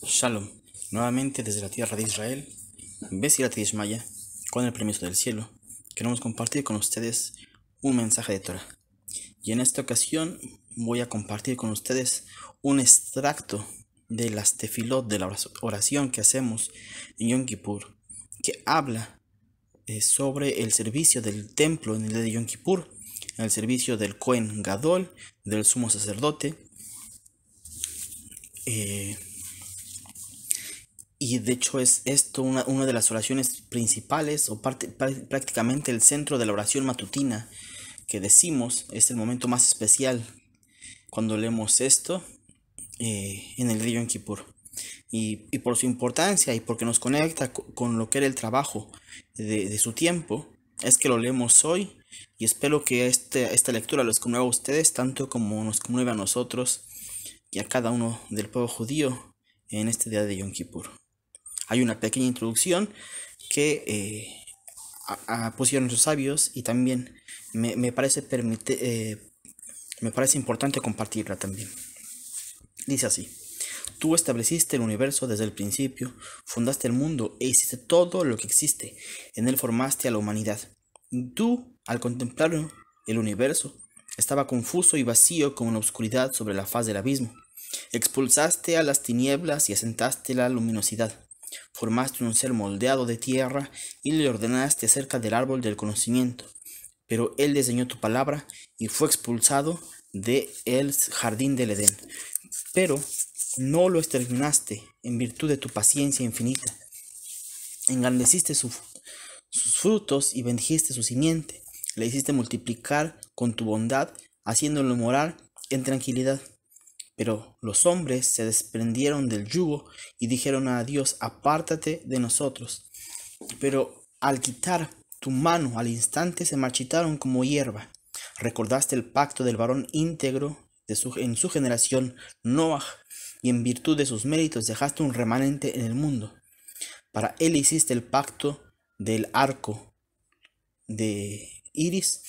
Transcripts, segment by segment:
Shalom, nuevamente desde la tierra de Israel, Besirat Ishmaya, con el permiso del cielo, queremos compartir con ustedes un mensaje de Torah. Y en esta ocasión voy a compartir con ustedes un extracto de las tefilot, de la oración que hacemos en Yom Kippur, que habla sobre el servicio del templo en el día de Yom Kippur, el servicio del Kohen Gadol, del sumo sacerdote, y de hecho es esto una de las oraciones principales o prácticamente el centro de la oración matutina que decimos. Es el momento más especial cuando leemos esto en el día de Yom Kippur. Y por su importancia y porque nos conecta con lo que era el trabajo de su tiempo, es que lo leemos hoy. Y espero que esta lectura los conmueva a ustedes tanto como nos conmueve a nosotros y a cada uno del pueblo judío en este día de Yom Kippur. Hay una pequeña introducción que pusieron los sabios y también me parece importante compartirla también. Dice así: Tú estableciste el universo desde el principio, fundaste el mundo e hiciste todo lo que existe. En él formaste a la humanidad. Tú, al contemplar el universo, estaba confuso y vacío como una oscuridad sobre la faz del abismo. Expulsaste a las tinieblas y asentaste la luminosidad. Formaste un ser moldeado de tierra y le ordenaste acerca del árbol del conocimiento. Pero él desdeñó tu palabra y fue expulsado del jardín del Edén. Pero no lo exterminaste en virtud de tu paciencia infinita. Engrandeciste sus frutos y bendijiste su simiente. Le hiciste multiplicar con tu bondad, haciéndolo morar en tranquilidad. Pero los hombres se desprendieron del yugo y dijeron a Dios: apártate de nosotros. Pero al quitar tu mano al instante se marchitaron como hierba. Recordaste el pacto del varón íntegro en su generación, Noah, y en virtud de sus méritos dejaste un remanente en el mundo. Para él hiciste el pacto del arco de Iris,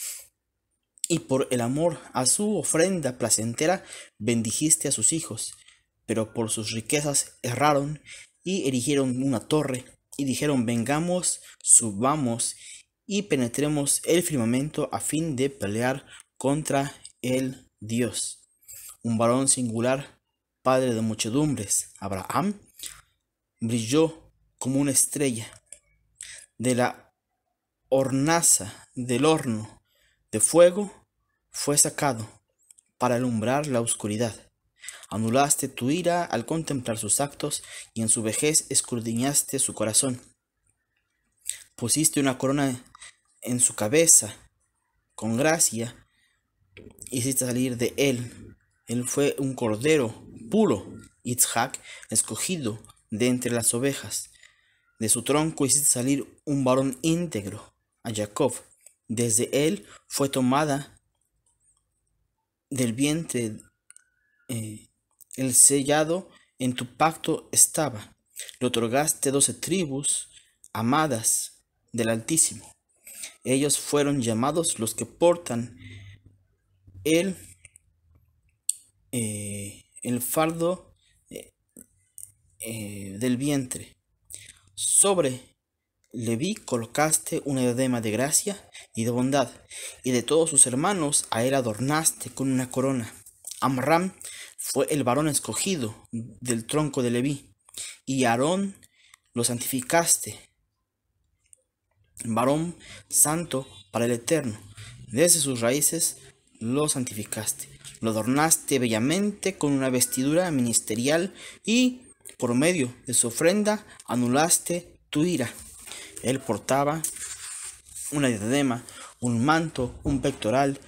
y por el amor a su ofrenda placentera bendijiste a sus hijos. Pero por sus riquezas erraron y erigieron una torre, y dijeron: vengamos, subamos y penetremos el firmamento a fin de pelear contra el Dios. Un varón singular, padre de muchedumbres, Abraham, brilló como una estrella de la hornaza del horno de fuego. Fue sacado para alumbrar la oscuridad. Anulaste tu ira al contemplar sus actos y en su vejez escudriñaste su corazón. Pusiste una corona en su cabeza, con gracia hiciste salir de él. Él fue un cordero puro, Yitzhak, escogido de entre las ovejas. De su tronco hiciste salir un varón íntegro, a Jacob. Desde él fue tomada del vientre el sellado en tu pacto estaba. Le otorgaste 12 tribus amadas del Altísimo. Ellos fueron llamados los que portan el fardo del vientre. Sobre Leví colocaste una diadema de gracia y de bondad, y de todos sus hermanos a él adornaste con una corona. Amram fue el varón escogido del tronco de Leví, y Aarón lo santificaste, varón santo para el Eterno. Desde sus raíces lo santificaste, lo adornaste bellamente con una vestidura ministerial y por medio de su ofrenda anulaste tu ira. Él portaba una diadema, un manto, un pectoral,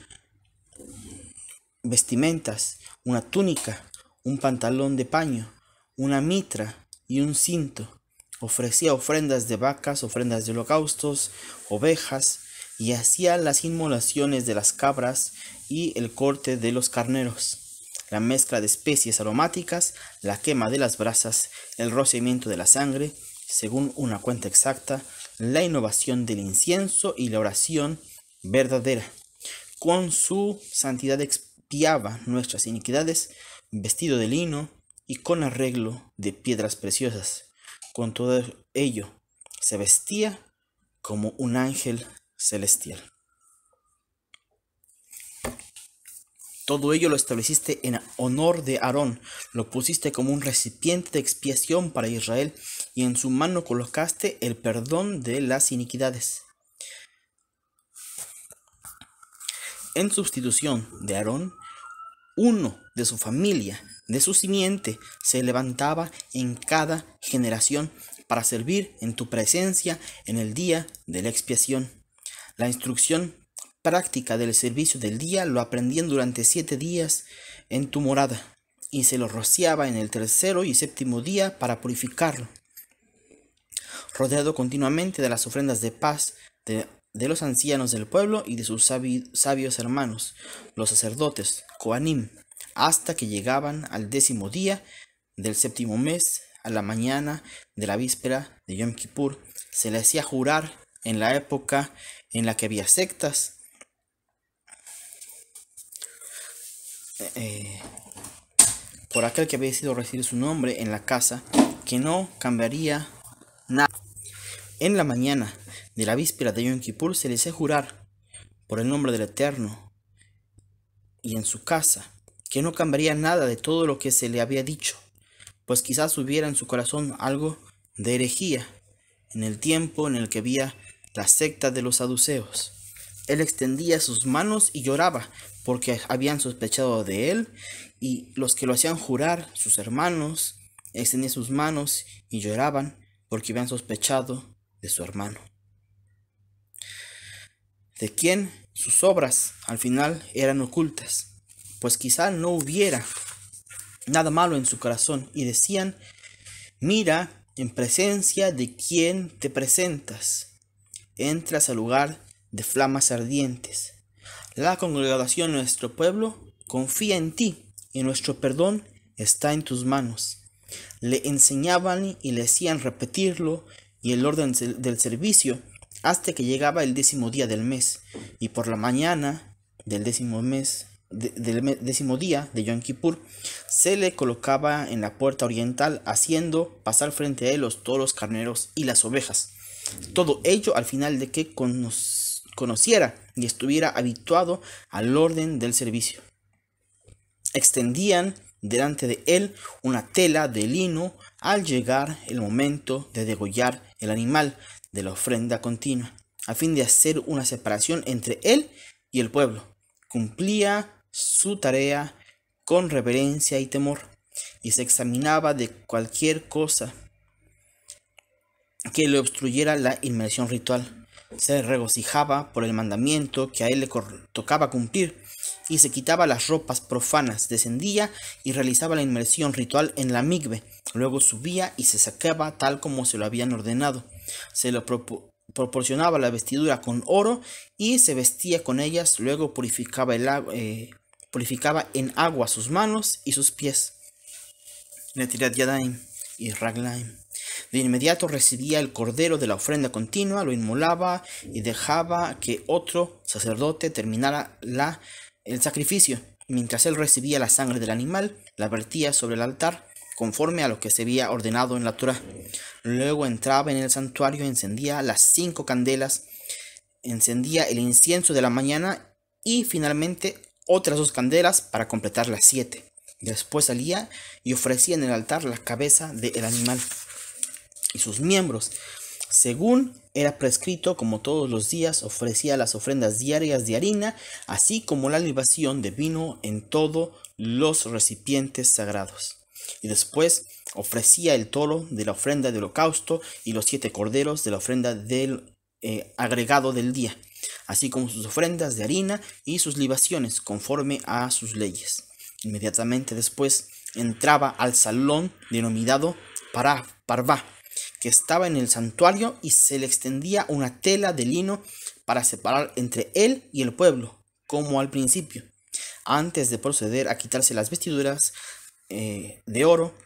vestimentas, una túnica, un pantalón de paño, una mitra y un cinto. Ofrecía ofrendas de vacas, ofrendas de holocaustos, ovejas, y hacía las inmolaciones de las cabras y el corte de los carneros, la mezcla de especies aromáticas, la quema de las brasas, el rociamiento de la sangre, según una cuenta exacta, la innovación del incienso y la oración verdadera. Con su santidad expiaba nuestras iniquidades, vestido de lino, y con arreglo de piedras preciosas. Con todo ello, se vestía como un ángel celestial. Todo ello lo estableciste en honor de Aarón, lo pusiste como un recipiente de expiación para Israel, y en su mano colocaste el perdón de las iniquidades. En sustitución de Aarón, uno de su familia, de su simiente, se levantaba en cada generación para servir en tu presencia en el día de la expiación. La instrucción práctica del servicio del día lo aprendían durante 7 días en tu morada, y se lo rociaba en el tercero y séptimo día para purificarlo, rodeado continuamente de las ofrendas de paz de los ancianos del pueblo y de sus sabios hermanos, los sacerdotes, Coanim, hasta que llegaban al 10º día del séptimo mes, a la mañana de la víspera de Yom Kippur. Se le hacía jurar en la época en la que había sectas, por aquel que había sido recibir su nombre en la casa, que no cambiaría nada. En la mañana de la víspera de Yom Kippur se le hacía jurar por el nombre del Eterno y en su casa, que no cambiaría nada de todo lo que se le había dicho, pues quizás hubiera en su corazón algo de herejía en el tiempo en el que había la secta de los saduceos. Él extendía sus manos y lloraba, porque habían sospechado de él, y los que lo hacían jurar, sus hermanos, extendían sus manos y lloraban, porque habían sospechado de su hermano, de quien sus obras al final eran ocultas, pues quizá no hubiera nada malo en su corazón, y decían: mira en presencia de quien te presentas, entras al lugar de flamas ardientes. La congregación de nuestro pueblo confía en ti, y nuestro perdón está en tus manos. Le enseñaban y le hacían repetirlo y el orden del servicio hasta que llegaba el 10º día del mes, y por la mañana del 10º día de Yom Kippur se le colocaba en la puerta oriental, haciendo pasar frente a él los toros, carneros y las ovejas. Todo ello al final de que conociera y estuviera habituado al orden del servicio. Extendían delante de él una tela de lino al llegar el momento de degollar el animal de la ofrenda continua, a fin de hacer una separación entre él y el pueblo. Cumplía su tarea con reverencia y temor, y se examinaba de cualquier cosa que le obstruyera la inmersión ritual. Se regocijaba por el mandamiento que a él le tocaba cumplir, y se quitaba las ropas profanas, descendía y realizaba la inmersión ritual en la migbe, luego subía y se sacaba tal como se lo habían ordenado. Se le proporcionaba la vestidura con oro y se vestía con ellas, luego purificaba en agua sus manos y sus pies. Netilat Yadayim y Raglaim. De inmediato recibía el cordero de la ofrenda continua, lo inmolaba y dejaba que otro sacerdote terminara el sacrificio. Mientras él recibía la sangre del animal, la vertía sobre el altar, conforme a lo que se había ordenado en la Torá. Luego entraba en el santuario, encendía las 5 candelas, encendía el incienso de la mañana y finalmente otras 2 candelas para completar las 7. Después salía y ofrecía en el altar la cabeza del animal y sus miembros. Según era prescrito, como todos los días, ofrecía las ofrendas diarias de harina, así como la libación de vino en todos los recipientes sagrados. Y después ofrecía el toro de la ofrenda de holocausto y los 7 corderos de la ofrenda del agregado del día, así como sus ofrendas de harina y sus libaciones, conforme a sus leyes. Inmediatamente después entraba al salón denominado Parvá, que estaba en el santuario, y se le extendía una tela de lino para separar entre él y el pueblo, como al principio. Antes de proceder a quitarse las vestiduras de oro,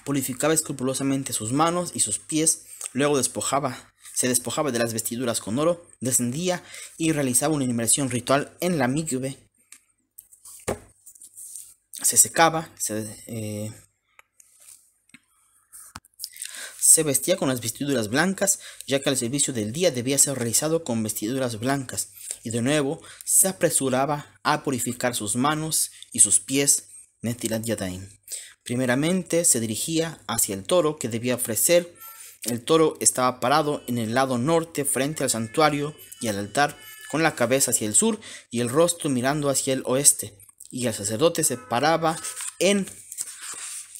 purificaba escrupulosamente sus manos y sus pies, luego se despojaba de las vestiduras con oro, descendía y realizaba una inmersión ritual en la migbe. Se secaba, se vestía con las vestiduras blancas, ya que el servicio del día debía ser realizado con vestiduras blancas, y de nuevo se apresuraba a purificar sus manos y sus pies, Netilat Yadayim. Primeramente se dirigía hacia el toro que debía ofrecer. El toro estaba parado en el lado norte frente al santuario y al altar, con la cabeza hacia el sur y el rostro mirando hacia el oeste, y el sacerdote se paraba en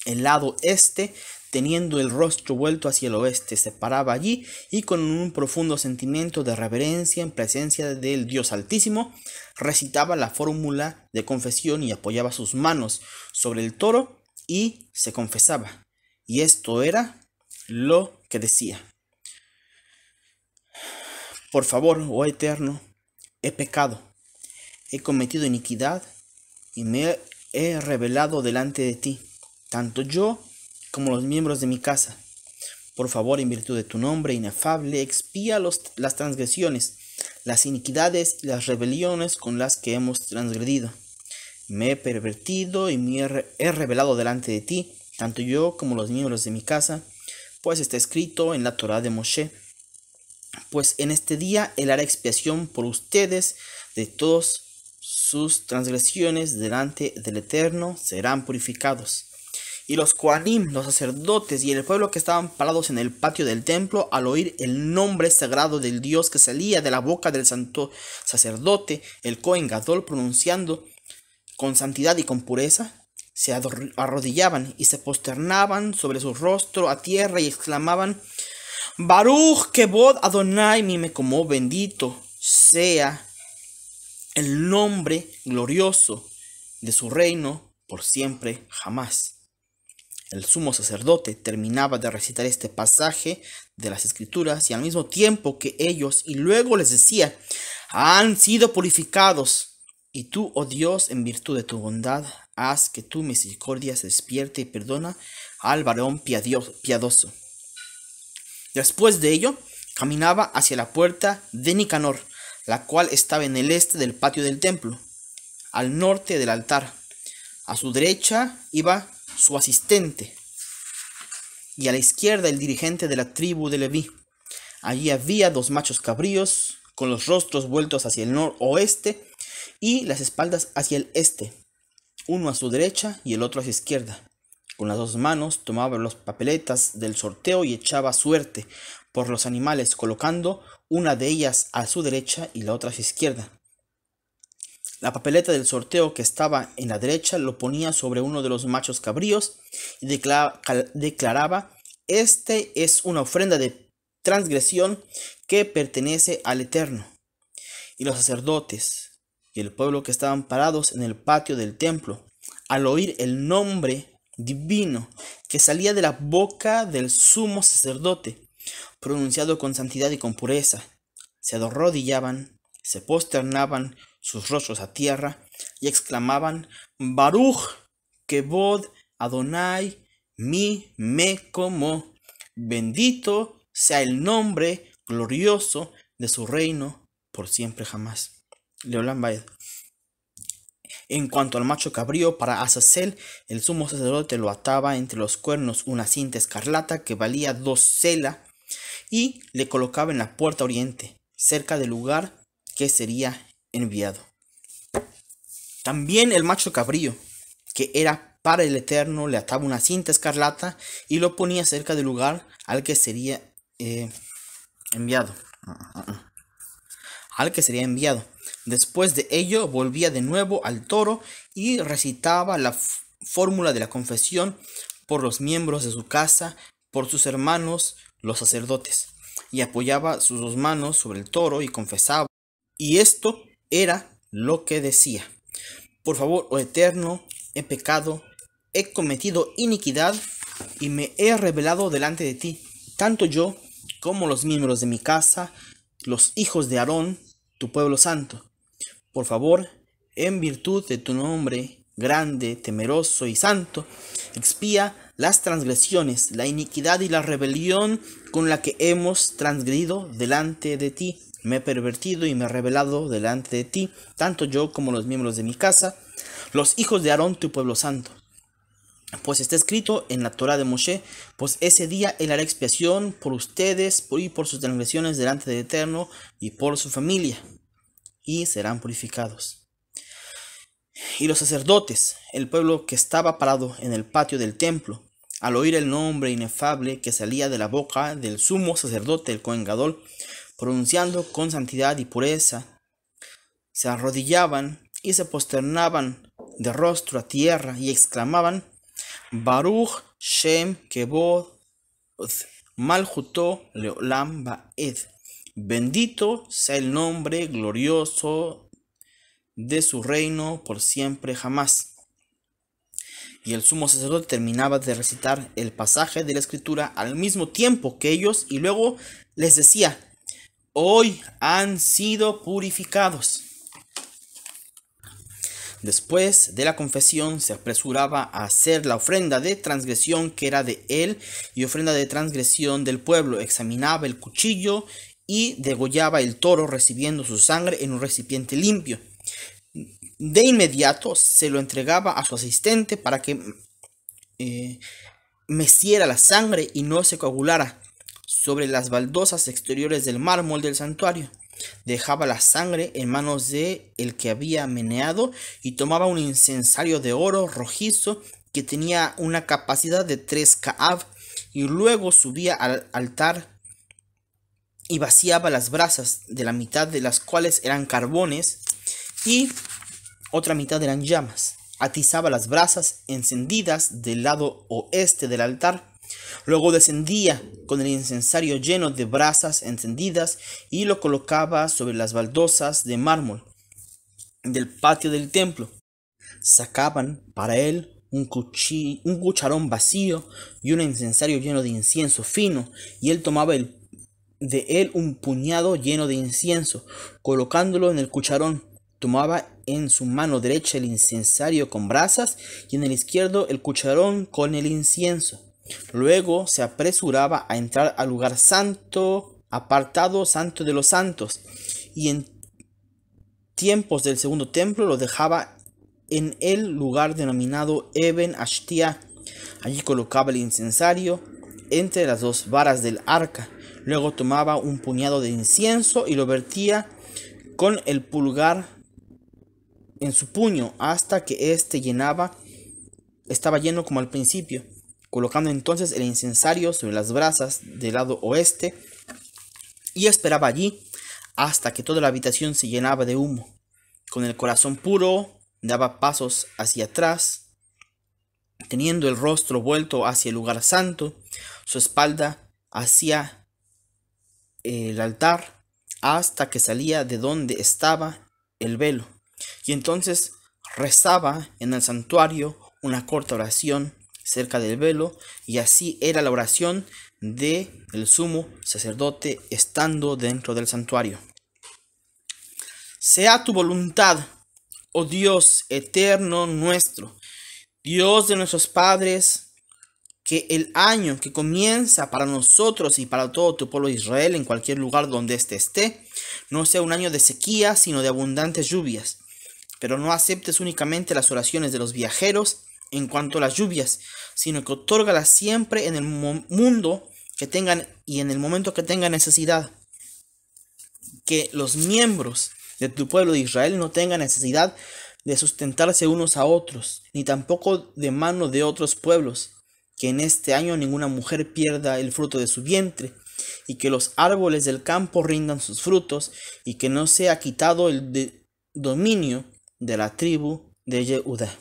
el lado este, teniendo el rostro vuelto hacia el oeste. Se paraba allí y con un profundo sentimiento de reverencia en presencia del Dios Altísimo, recitaba la fórmula de confesión y apoyaba sus manos sobre el toro y se confesaba. Y esto era lo que decía: por favor, oh Eterno, he pecado, he cometido iniquidad y me he rebelado delante de ti, tanto yo como los miembros de mi casa. Por favor, en virtud de tu nombre inefable, expía las transgresiones, las iniquidades y las rebeliones con las que hemos transgredido. Me he pervertido y me he rebelado delante de ti, tanto yo como los miembros de mi casa, pues está escrito en la Torá de Moshe: pues en este día él hará expiación por ustedes de todas sus transgresiones delante del Eterno, serán purificados. Y los Kohanim, los sacerdotes y el pueblo que estaban parados en el patio del templo, al oír el nombre sagrado del Dios que salía de la boca del santo sacerdote, el Kohen Gadol, pronunciando con santidad y con pureza, se arrodillaban y se posternaban sobre su rostro a tierra y exclamaban: Baruch Kevod Adonai mi Mekomo, bendito sea el nombre glorioso de su reino por siempre jamás. El sumo sacerdote terminaba de recitar este pasaje de las Escrituras y al mismo tiempo que ellos, y luego les decía: han sido purificados, y tú, oh Dios, en virtud de tu bondad, haz que tu misericordia se despierte y perdona al varón piadoso. Después de ello, caminaba hacia la puerta de Nicanor, la cual estaba en el este del patio del templo, al norte del altar. A su derecha iba su asistente, y a la izquierda el dirigente de la tribu de Leví. Allí había dos machos cabríos, con los rostros vueltos hacia el noroeste y las espaldas hacia el este, uno a su derecha y el otro a su izquierda. Con las dos manos tomaba las papeletas del sorteo y echaba suerte por los animales, colocando una de ellas a su derecha y la otra a su izquierda. La papeleta del sorteo que estaba en la derecha lo ponía sobre uno de los machos cabríos y declaraba: este es una ofrenda de transgresión que pertenece al Eterno. Y los sacerdotes y el pueblo que estaban parados en el patio del templo, al oír el nombre divino que salía de la boca del sumo sacerdote, pronunciado con santidad y con pureza, se arrodillaban, se posternaban sus rostros a tierra y exclamaban: Baruch Kevod Adonai mi Mekomo, bendito sea el nombre glorioso de su reino por siempre jamás. Leolam Baed. En cuanto al macho cabrío, para Azazel, el sumo sacerdote lo ataba entre los cuernos una cinta escarlata que valía 2 selah y le colocaba en la puerta oriente, cerca del lugar que sería enviado. También el macho cabrío, que era para el Eterno, le ataba una cinta escarlata y lo ponía cerca del lugar al que sería enviado. Después de ello volvía de nuevo al toro y recitaba la fórmula de la confesión por los miembros de su casa, por sus hermanos los sacerdotes, y apoyaba sus 2 manos sobre el toro y confesaba. Y esto era lo que decía: por favor, oh Eterno, he pecado, he cometido iniquidad y me he rebelado delante de ti, tanto yo como los miembros de mi casa, los hijos de Aarón, tu pueblo santo. Por favor, en virtud de tu nombre grande, temeroso y santo, expía las transgresiones, la iniquidad y la rebelión con la que hemos transgredido delante de ti. Me he pervertido y me he rebelado delante de ti, tanto yo como los miembros de mi casa, los hijos de Aarón, tu pueblo santo. Pues está escrito en la Torá de Moshe, pues ese día él hará expiación por ustedes y por sus transgresiones delante del Eterno y por su familia, y serán purificados. Y los sacerdotes, el pueblo que estaba parado en el patio del templo, al oír el nombre inefable que salía de la boca del sumo sacerdote, el Cohen Gadol, pronunciando con santidad y pureza, se arrodillaban y se posternaban de rostro a tierra y exclamaban: Baruch Shem Kevod Malchuto Leolam Baed. Bendito sea el nombre glorioso de su reino por siempre jamás. Y el sumo sacerdote terminaba de recitar el pasaje de la escritura al mismo tiempo que ellos, y luego les decía: hoy han sido purificados. Después de la confesión se apresuraba a hacer la ofrenda de transgresión que era de él y ofrenda de transgresión del pueblo. Examinaba el cuchillo y degollaba el toro, recibiendo su sangre en un recipiente limpio. De inmediato se lo entregaba a su asistente para que meciera la sangre y no se coagulara sobre las baldosas exteriores del mármol del santuario. Dejaba la sangre en manos de el que había meneado y tomaba un incensario de oro rojizo que tenía una capacidad de 3 k'av, y luego subía al altar y vaciaba las brasas, de la mitad de las cuales eran carbones y otra mitad eran llamas. Atizaba las brasas encendidas del lado oeste del altar. Luego descendía con el incensario lleno de brasas encendidas y lo colocaba sobre las baldosas de mármol del patio del templo. Sacaban para él un cucharón vacío y un incensario lleno de incienso fino, y él tomaba de él un puñado lleno de incienso, colocándolo en el cucharón. Tomaba en su mano derecha el incensario con brasas y en el izquierdo el cucharón con el incienso. Luego se apresuraba a entrar al lugar santo, apartado, santo de los santos, y en tiempos del segundo templo lo dejaba en el lugar denominado Eben Ashtia. Allí colocaba el incensario entre las dos varas del arca. Luego tomaba un puñado de incienso y lo vertía con el pulgar en su puño hasta que éste estaba lleno como al principio, colocando entonces el incensario sobre las brasas del lado oeste y esperaba allí hasta que toda la habitación se llenaba de humo. Con el corazón puro daba pasos hacia atrás, teniendo el rostro vuelto hacia el lugar santo, su espalda hacia el altar, hasta que salía de donde estaba el velo. Y entonces rezaba en el santuario una corta oración cerca del velo, y así era la oración del sumo sacerdote estando dentro del santuario. Sea tu voluntad, oh Dios eterno nuestro, Dios de nuestros padres, que el año que comienza para nosotros y para todo tu pueblo de Israel, en cualquier lugar donde éste esté, no sea un año de sequía, sino de abundantes lluvias. Pero no aceptes únicamente las oraciones de los viajeros en cuanto a las lluvias, sino que otórgalas siempre en el mundo que tengan y en el momento que tengan necesidad. Que los miembros de tu pueblo de Israel no tengan necesidad de sustentarse unos a otros, ni tampoco de mano de otros pueblos. Que en este año ninguna mujer pierda el fruto de su vientre, y que los árboles del campo rindan sus frutos, y que no sea quitado el dominio de la tribu de Yehuda.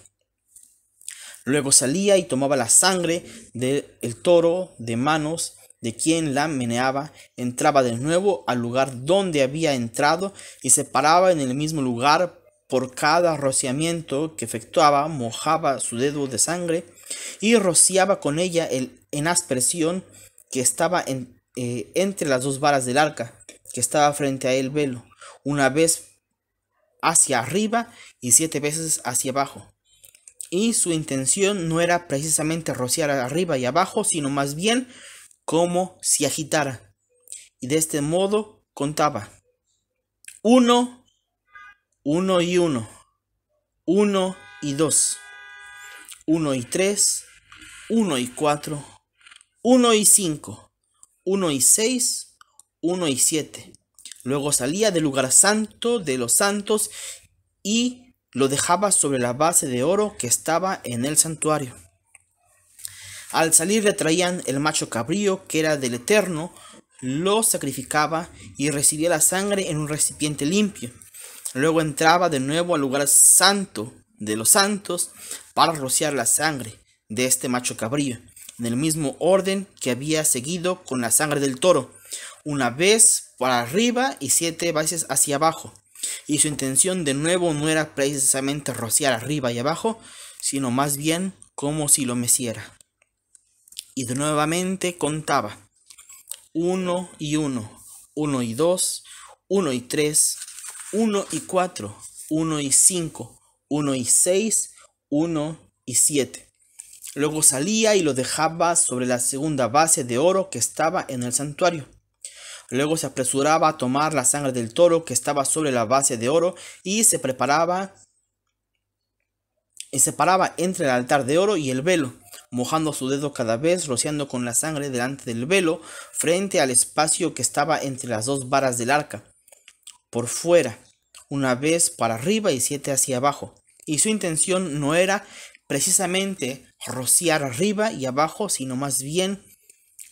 Luego salía y tomaba la sangre del toro de manos de quien la meneaba, entraba de nuevo al lugar donde había entrado y se paraba en el mismo lugar. Por cada rociamiento que efectuaba, mojaba su dedo de sangre y rociaba con ella en aspersión que estaba entre las dos varas del arca, que estaba frente a el velo, una vez hacia arriba y 7 veces hacia abajo. Y su intención no era precisamente rociar arriba y abajo, sino más bien como si agitara. Y de este modo contaba: 1, 1 y 1, 1 y 2, 1 y 3, 1 y 4, 1 y 5, 1 y 6, 1 y 7. Luego salía del lugar santo de los santos y lo dejaba sobre la base de oro que estaba en el santuario. Al salir le traían el macho cabrío que era del Eterno, lo sacrificaba y recibía la sangre en un recipiente limpio. Luego entraba de nuevo al lugar santo de los santos para rociar la sangre de este macho cabrío, en el mismo orden que había seguido con la sangre del toro, una vez para arriba y 7 veces hacia abajo. Y su intención de nuevo no era precisamente rociar arriba y abajo, sino más bien como si lo meciera. Y de nuevamente contaba 1 y 1, 1 y 2, 1 y 3, 1 y 4, 1 y 5, 1 y 6, 1 y 7. Luego salía y lo dejaba sobre la segunda base de oro que estaba en el santuario. Luego se apresuraba a tomar la sangre del toro que estaba sobre la base de oro y separaba entre el altar de oro y el velo, mojando su dedo cada vez, rociando con la sangre delante del velo, frente al espacio que estaba entre las dos varas del arca, por fuera, una vez para arriba y 7 hacia abajo. Y su intención no era precisamente rociar arriba y abajo, sino más bien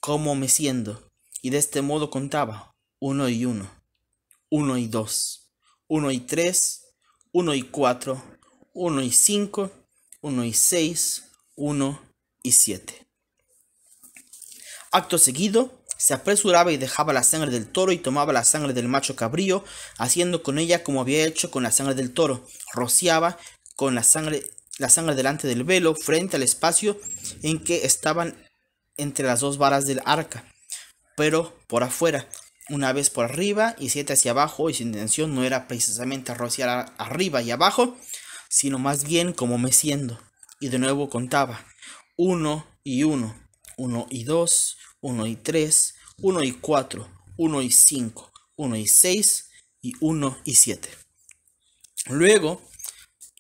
como meciendo. Y de este modo contaba 1 y 1, 1 y 2, 1 y 3, 1 y 4, 1 y 5, 1 y 6, 1 y 7. Acto seguido, se apresuraba y dejaba la sangre del toro y tomaba la sangre del macho cabrío, haciendo con ella como había hecho con la sangre del toro. Rociaba con la sangre delante del velo, frente al espacio en que estaban entre las dos varas del arca, pero por afuera, una vez por arriba y 7 hacia abajo, y su intención no era precisamente rociar arriba y abajo, sino más bien como meciendo. Y de nuevo contaba 1 y 1, 1 y 2, 1 y 3, 1 y 4, 1 y 5, 1 y 6 y 1 y 7. Luego,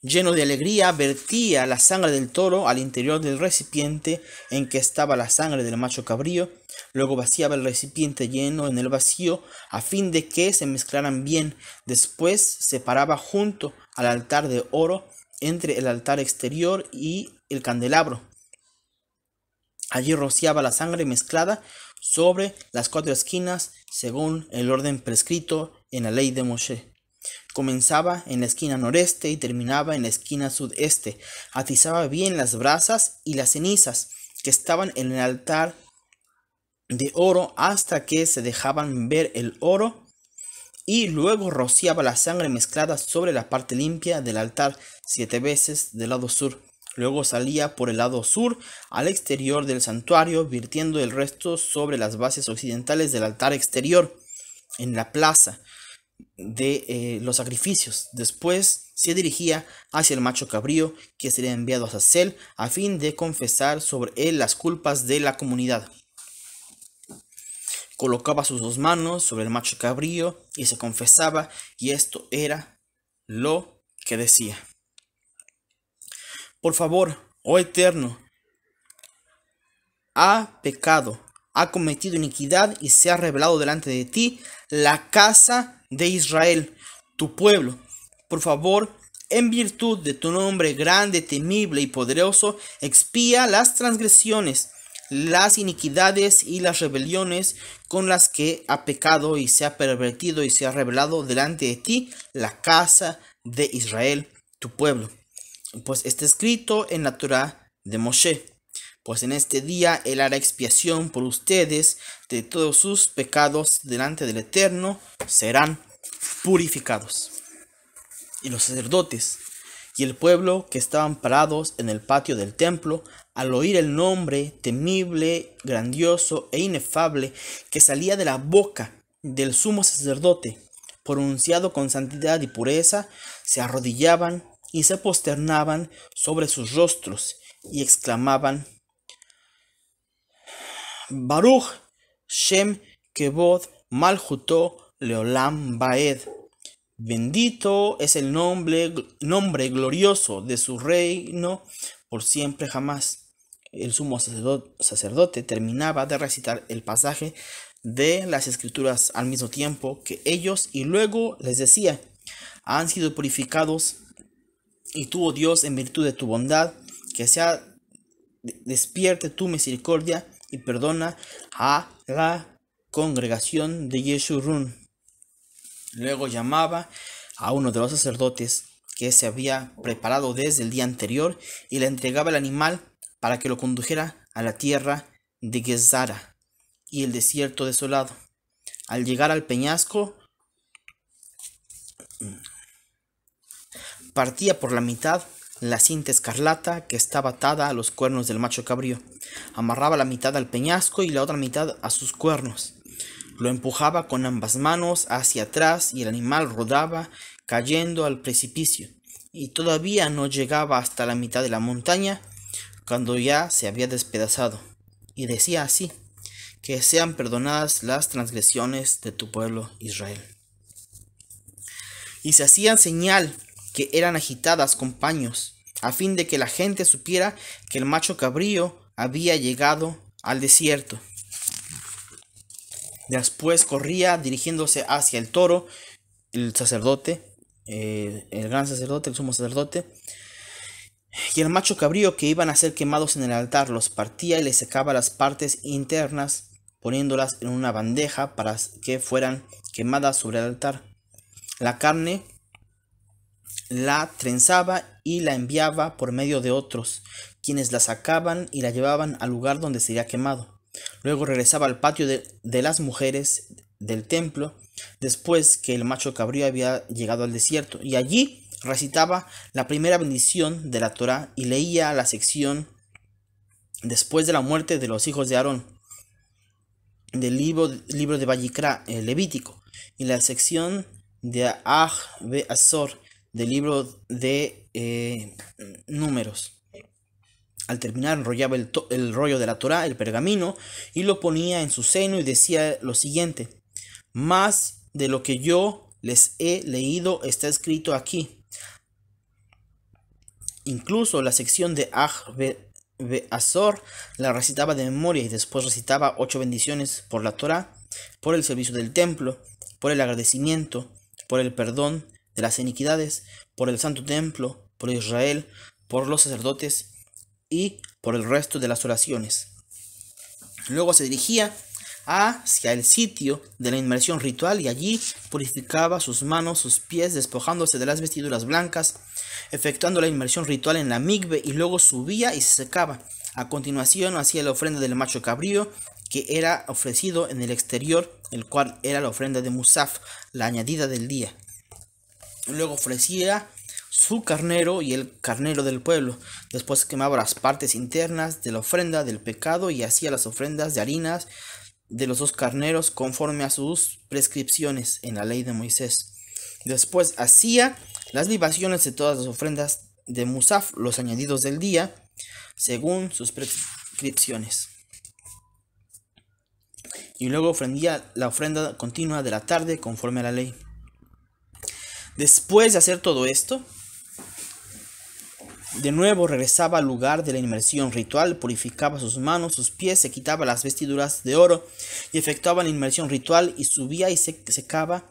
lleno de alegría, vertía la sangre del toro al interior del recipiente en que estaba la sangre del macho cabrío. Luego vaciaba el recipiente lleno en el vacío a fin de que se mezclaran bien. Después separaba junto al altar de oro entre el altar exterior y el candelabro. Allí rociaba la sangre mezclada sobre las 4 esquinas según el orden prescrito en la ley de Moshe. Comenzaba en la esquina noreste y terminaba en la esquina sudeste. Atizaba bien las brasas y las cenizas que estaban en el altar de oro hasta que se dejaban ver el oro, y luego rociaba la sangre mezclada sobre la parte limpia del altar 7 veces del lado sur. Luego salía por el lado sur al exterior del santuario, virtiendo el resto sobre las bases occidentales del altar exterior en la plaza de los sacrificios. Después se dirigía hacia el macho cabrío, que sería enviado a Azazel a fin de confesar sobre él las culpas de la comunidad. Colocaba sus 2 manos sobre el macho cabrío y se confesaba, y esto era lo que decía: por favor, oh Eterno, ha pecado, ha cometido iniquidad y se ha revelado delante de ti la casa de Israel, tu pueblo. Por favor, en virtud de tu nombre grande, temible y poderoso, expía las transgresiones, las iniquidades y las rebeliones con las que ha pecado y se ha pervertido y se ha revelado delante de ti la casa de Israel, tu pueblo. Pues está escrito en la Torá de Moshe: pues en este día él hará expiación por ustedes de todos sus pecados delante del Eterno, serán purificados. Y los sacerdotes y el pueblo que estaban parados en el patio del templo, al oír el nombre temible, grandioso e inefable que salía de la boca del sumo sacerdote, pronunciado con santidad y pureza, se arrodillaban y se posternaban sobre sus rostros y exclamaban: Baruch Shem Kevod Malchuto Leolam Baed. Bendito es el nombre glorioso de su reino por siempre jamás. el sumo sacerdote terminaba de recitar el pasaje de las escrituras al mismo tiempo que ellos, y luego les decía: han sido purificados, y tú, oh Dios, en virtud de tu bondad, que sea despierte tu misericordia y perdona a la congregación de Yeshurun. Luego llamaba a uno de los sacerdotes que se había preparado desde el día anterior y le entregaba el animal para que lo condujera a la tierra de Gezara y el desierto desolado. Al llegar al peñasco, partía por la mitad la cinta escarlata que estaba atada a los cuernos del macho cabrío. Amarraba la mitad al peñasco y la otra mitad a sus cuernos. Lo empujaba con ambas manos hacia atrás y el animal rodaba, cayendo al precipicio, y todavía no llegaba hasta la mitad de la montaña cuando ya se había despedazado. Y decía así: que sean perdonadas las transgresiones de tu pueblo Israel. Y se hacían señal que eran agitadas con paños, a fin de que la gente supiera que el macho cabrío había llegado al desierto. Después corría dirigiéndose hacia el toro, el sacerdote, el gran sacerdote, el sumo sacerdote, y el macho cabrío que iban a ser quemados en el altar. Los partía y les secaba las partes internas, poniéndolas en una bandeja para que fueran quemadas sobre el altar. La carne la trenzaba y la enviaba por medio de otros, quienes la sacaban y la llevaban al lugar donde sería quemado. Luego regresaba al patio de las mujeres del templo, después que el macho cabrío había llegado al desierto, y allí recitaba la primera bendición de la Torá y leía la sección después de la muerte de los hijos de Aarón del libro de Vayikra, Levítico, y la sección de Ah Beazor del libro de Números. Al terminar enrollaba el rollo de la Torá, el pergamino, y lo ponía en su seno y decía lo siguiente: más de lo que yo les he leído está escrito aquí. Incluso la sección de Ah Beazor la recitaba de memoria, y después recitaba 8 bendiciones por la Torá, por el servicio del templo, por el agradecimiento, por el perdón de las iniquidades, por el santo templo, por Israel, por los sacerdotes y por el resto de las oraciones. Luego se dirigía hacia el sitio de la inmersión ritual y allí purificaba sus manos, sus pies, despojándose de las vestiduras blancas, efectuando la inmersión ritual en la migbe, y luego subía y se secaba. A continuación hacía la ofrenda del macho cabrío, que era ofrecido en el exterior, el cual era la ofrenda de Musaf, la añadida del día. Luego ofrecía su carnero y el carnero del pueblo. Después quemaba las partes internas de la ofrenda del pecado y hacía las ofrendas de harinas de los 2 carneros conforme a sus prescripciones en la ley de Moisés. Después hacía las libaciones de todas las ofrendas de Musaf, los añadidos del día, según sus prescripciones. Y luego ofrendía la ofrenda continua de la tarde conforme a la ley. Después de hacer todo esto, de nuevo regresaba al lugar de la inmersión ritual, purificaba sus manos, sus pies, se quitaba las vestiduras de oro y efectuaba la inmersión ritual, y subía y se secaba.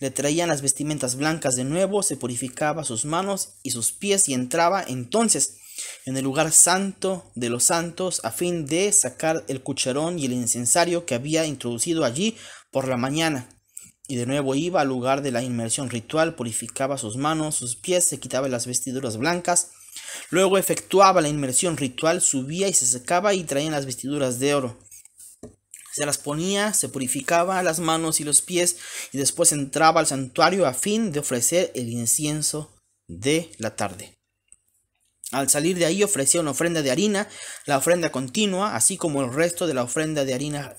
Le traían las vestimentas blancas de nuevo, se purificaba sus manos y sus pies y entraba entonces en el lugar santo de los santos a fin de sacar el cucharón y el incensario que había introducido allí por la mañana. Y de nuevo iba al lugar de la inmersión ritual, purificaba sus manos, sus pies, se quitaba las vestiduras blancas. Luego efectuaba la inmersión ritual, subía y se secaba y traían las vestiduras de oro. Se las ponía, se purificaba las manos y los pies y después entraba al santuario a fin de ofrecer el incienso de la tarde. Al salir de ahí ofrecía una ofrenda de harina, la ofrenda continua, así como el resto de la ofrenda de harina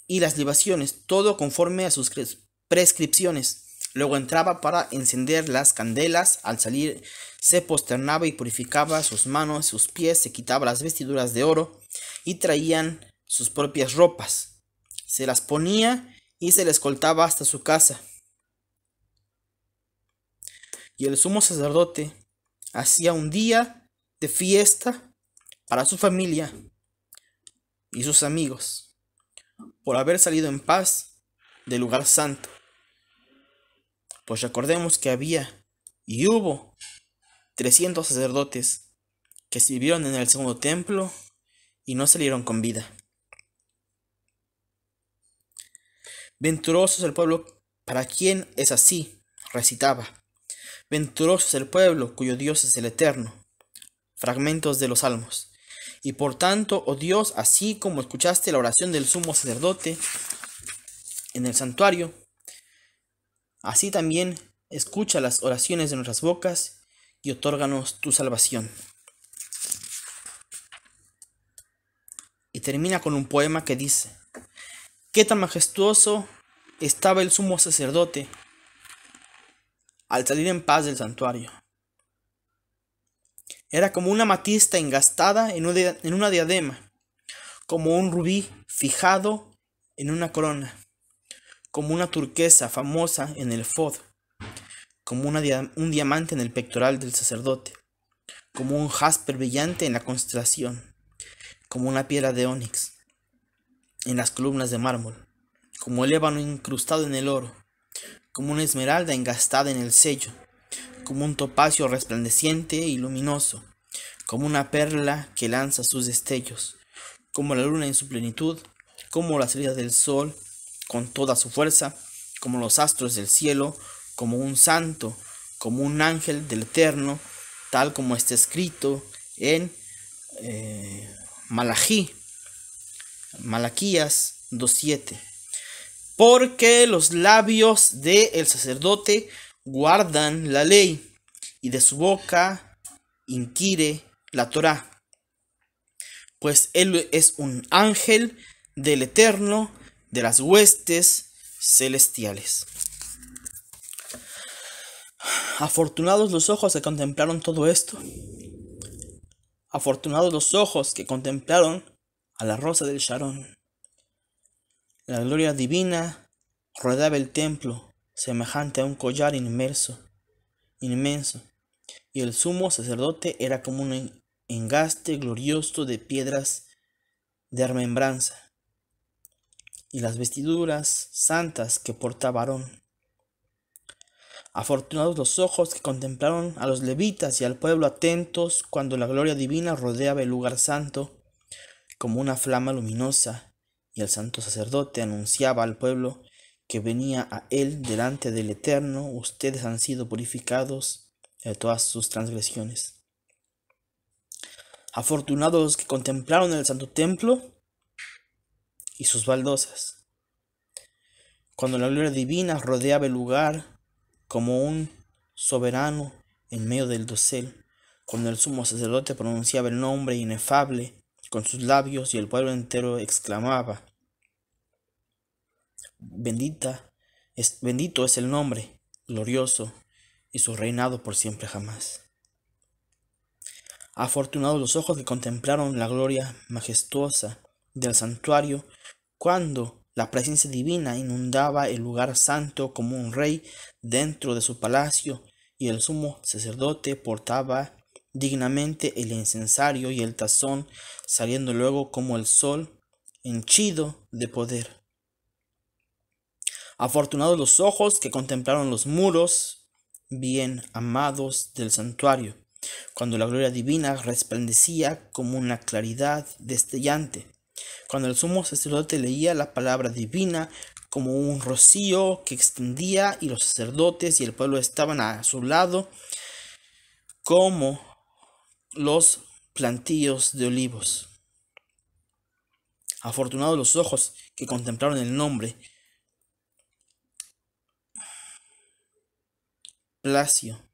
y las libaciones, todo conforme a sus prescripciones. Luego entraba para encender las candelas. Al salir se posternaba y purificaba sus manos, sus pies, se quitaba las vestiduras de oro y traían sus propias ropas. Se las ponía y se le escoltaba hasta su casa. Y el sumo sacerdote hacía un día de fiesta para su familia y sus amigos por haber salido en paz del lugar santo. Pues recordemos que había y hubo 300 sacerdotes que sirvieron en el segundo templo y no salieron con vida. Venturoso es el pueblo para quien es así, recitaba. Venturoso es el pueblo cuyo Dios es el Eterno. Fragmentos de los Salmos. Y por tanto, oh Dios, así como escuchaste la oración del sumo sacerdote en el santuario, así también escucha las oraciones de nuestras bocas y otórganos tu salvación. Y termina con un poema que dice: qué tan majestuoso estaba el sumo sacerdote al salir en paz del santuario. Era como una amatista engastada en una diadema, como un rubí fijado en una corona, como una turquesa famosa en el efod, como un diamante en el pectoral del sacerdote, como un jasper brillante en la constelación, como una piedra de ónix en las columnas de mármol, como el ébano incrustado en el oro, como una esmeralda engastada en el sello, como un topacio resplandeciente y luminoso, como una perla que lanza sus destellos, como la luna en su plenitud, como la salida del sol con toda su fuerza, como los astros del cielo, como un santo, como un ángel del Eterno, tal como está escrito en Malaquías 2:7. Porque los labios del sacerdote guardan la ley, y de su boca inquire la Torá. Pues él es un ángel del Eterno, de las huestes celestiales. Afortunados los ojos que contemplaron todo esto. Afortunados los ojos que contemplaron a la rosa del Sharón. La gloria divina rodeaba el templo, semejante a un collar inmenso, y el sumo sacerdote era como un engaste glorioso de piedras de remembranza, y las vestiduras santas que portaba Aarón. Afortunados los ojos que contemplaron a los levitas y al pueblo atentos cuando la gloria divina rodeaba el lugar santo como una flama luminosa, y el santo sacerdote anunciaba al pueblo que venía a él delante del Eterno: ustedes han sido purificados de todas sus transgresiones. Afortunados los que contemplaron el santo templo y sus baldosas, cuando la gloria divina rodeaba el lugar como un soberano en medio del dosel, cuando el sumo sacerdote pronunciaba el nombre inefable con sus labios y el pueblo entero exclamaba: bendito es el nombre glorioso y su reinado por siempre jamás. Afortunados los ojos que contemplaron la gloria majestuosa del santuario, cuando la presencia divina inundaba el lugar santo como un rey dentro de su palacio, y el sumo sacerdote portaba dignamente el incensario y el tazón, saliendo luego como el sol henchido de poder. Afortunados los ojos que contemplaron los muros bien amados del santuario, cuando la gloria divina resplandecía como una claridad destellante, cuando el sumo sacerdote leía la palabra divina como un rocío que extendía, y los sacerdotes y el pueblo estaban a su lado como los plantíos de olivos. Afortunados los ojos que contemplaron el nombre Palacio